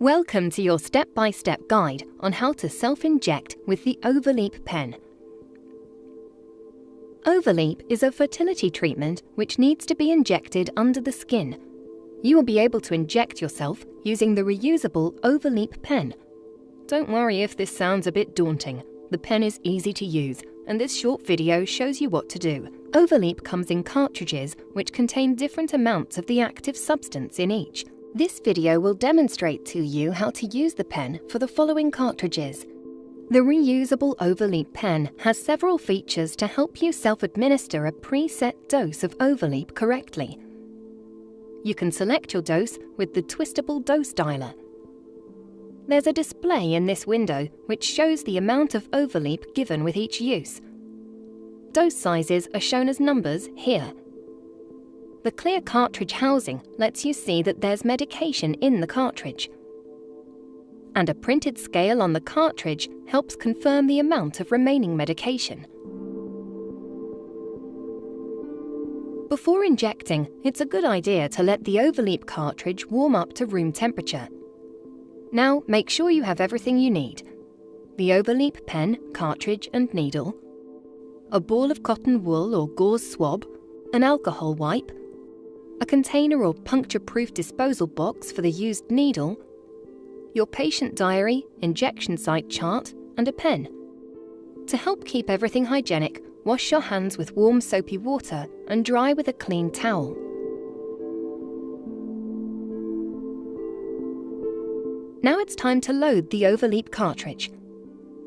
Welcome to your step-by-step guide on how to self-inject with the Overleap pen. Overleap is a fertility treatment which needs to be injected under the skin. You will be able to inject yourself using the reusable Overleap pen. Don't worry if this sounds a bit daunting. The pen is easy to use, and this short video shows you what to do. Overleap comes in cartridges which contain different amounts of the active substance in each. This video will demonstrate to you how to use the pen for the following cartridges. The reusable Overleap pen has several features to help you self-administer a preset dose of Overleap correctly. You can select your dose with the twistable dose dialer. There's a display in this window which shows the amount of Overleap given with each use. Dose sizes are shown as numbers here. The clear cartridge housing lets you see that there's medication in the cartridge. And a printed scale on the cartridge helps confirm the amount of remaining medication. Before injecting, it's a good idea to let the Overleap cartridge warm up to room temperature. Now make sure you have everything you need. The Overleap pen, cartridge and needle, a ball of cotton wool or gauze swab, an alcohol wipe, a container or puncture-proof disposal box for the used needle, your patient diary, injection site chart, and a pen. To help keep everything hygienic, wash your hands with warm soapy water and dry with a clean towel. Now it's time to load the Overleap cartridge.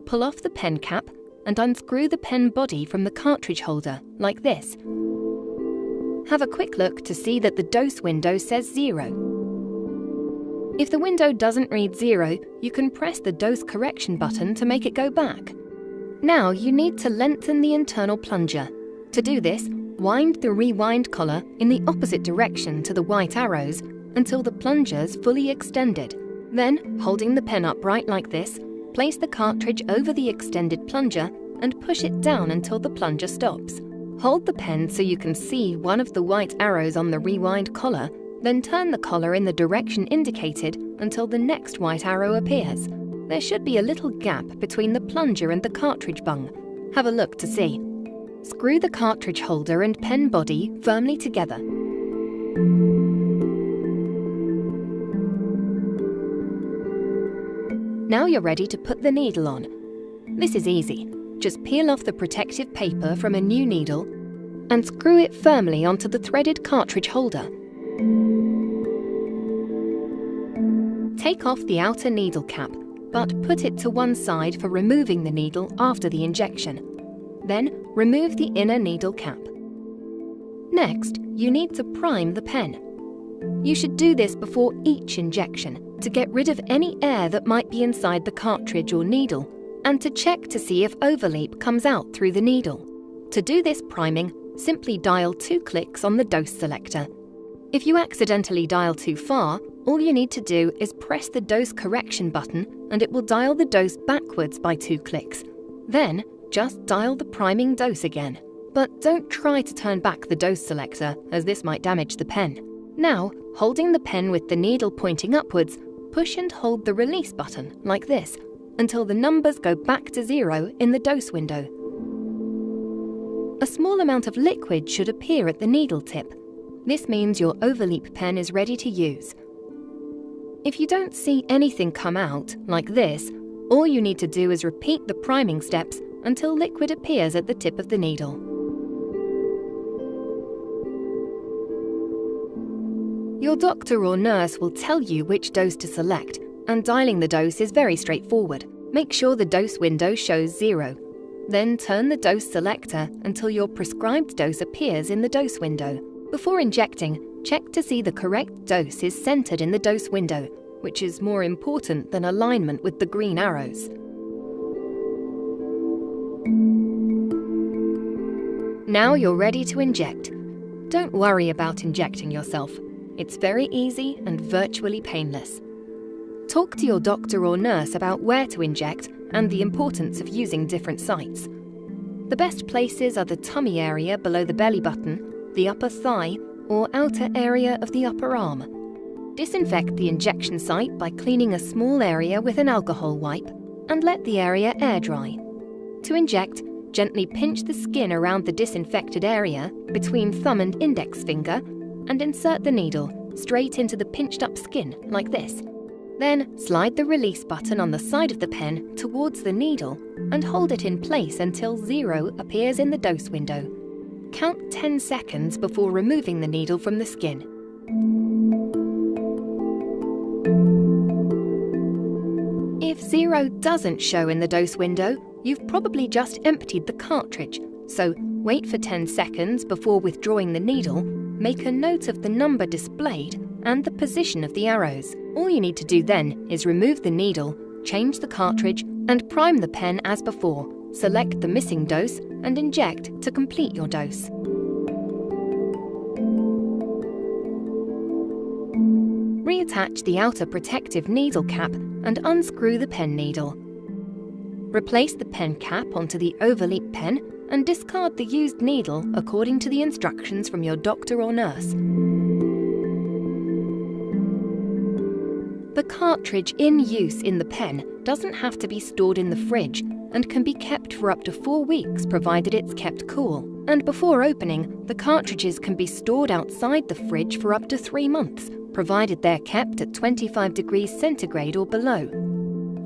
Pull off the pen cap and unscrew the pen body from the cartridge holder, like this. Have a quick look to see that the dose window says 0. If the window doesn't read 0, you can press the dose correction button to make it go back. Now you need to lengthen the internal plunger. To do this, wind the rewind collar in the opposite direction to the white arrows until the plunger's fully extended. Then, holding the pen upright like this, place the cartridge over the extended plunger and push it down until the plunger stops. Hold the pen so you can see one of the white arrows on the rewind collar, then turn the collar in the direction indicated until the next white arrow appears. There should be a little gap between the plunger and the cartridge bung. Have a look to see. Screw the cartridge holder and pen body firmly together. Now you're ready to put the needle on. This is easy. Just peel off the protective paper from a new needle and screw it firmly onto the threaded cartridge holder. Take off the outer needle cap, but put it to one side for removing the needle after the injection. Then remove the inner needle cap. Next, you need to prime the pen. You should do this before each injection to get rid of any air that might be inside the cartridge or needle, and to check to see if Overleap comes out through the needle. To do this priming, simply dial 2 clicks on the dose selector. If you accidentally dial too far, all you need to do is press the dose correction button and it will dial the dose backwards by 2 clicks. Then, just dial the priming dose again. But don't try to turn back the dose selector, as this might damage the pen. Now, holding the pen with the needle pointing upwards, push and hold the release button, like this, until the numbers go back to 0 in the dose window. A small amount of liquid should appear at the needle tip. This means your Overleap pen is ready to use. If you don't see anything come out, like this, all you need to do is repeat the priming steps until liquid appears at the tip of the needle. Your doctor or nurse will tell you which dose to select, and dialing the dose is very straightforward. Make sure the dose window shows 0. Then turn the dose selector until your prescribed dose appears in the dose window. Before injecting, check to see the correct dose is centered in the dose window, which is more important than alignment with the green arrows. Now you're ready to inject. Don't worry about injecting yourself. It's very easy and virtually painless. Talk to your doctor or nurse about where to inject and the importance of using different sites. The best places are the tummy area below the belly button, the upper thigh, or outer area of the upper arm. Disinfect the injection site by cleaning a small area with an alcohol wipe and let the area air dry. To inject, gently pinch the skin around the disinfected area between thumb and index finger and insert the needle straight into the pinched up skin like this. Then slide the release button on the side of the pen towards the needle and hold it in place until 0 appears in the dose window. Count 10 seconds before removing the needle from the skin. If 0 doesn't show in the dose window, you've probably just emptied the cartridge, so wait for 10 seconds before withdrawing the needle, make a note of the number displayed and the position of the arrows. All you need to do then is remove the needle, change the cartridge and prime the pen as before. Select the missing dose and inject to complete your dose. Reattach the outer protective needle cap and unscrew the pen needle. Replace the pen cap onto the Overleap pen and discard the used needle according to the instructions from your doctor or nurse. The cartridge in use in the pen doesn't have to be stored in the fridge and can be kept for up to 4 weeks provided it's kept cool. And before opening, the cartridges can be stored outside the fridge for up to 3 months, provided they're kept at 25 degrees centigrade or below.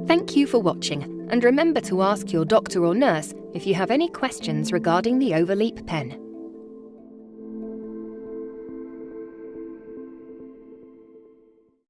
Thank you for watching, and remember to ask your doctor or nurse if you have any questions regarding the Overleap pen.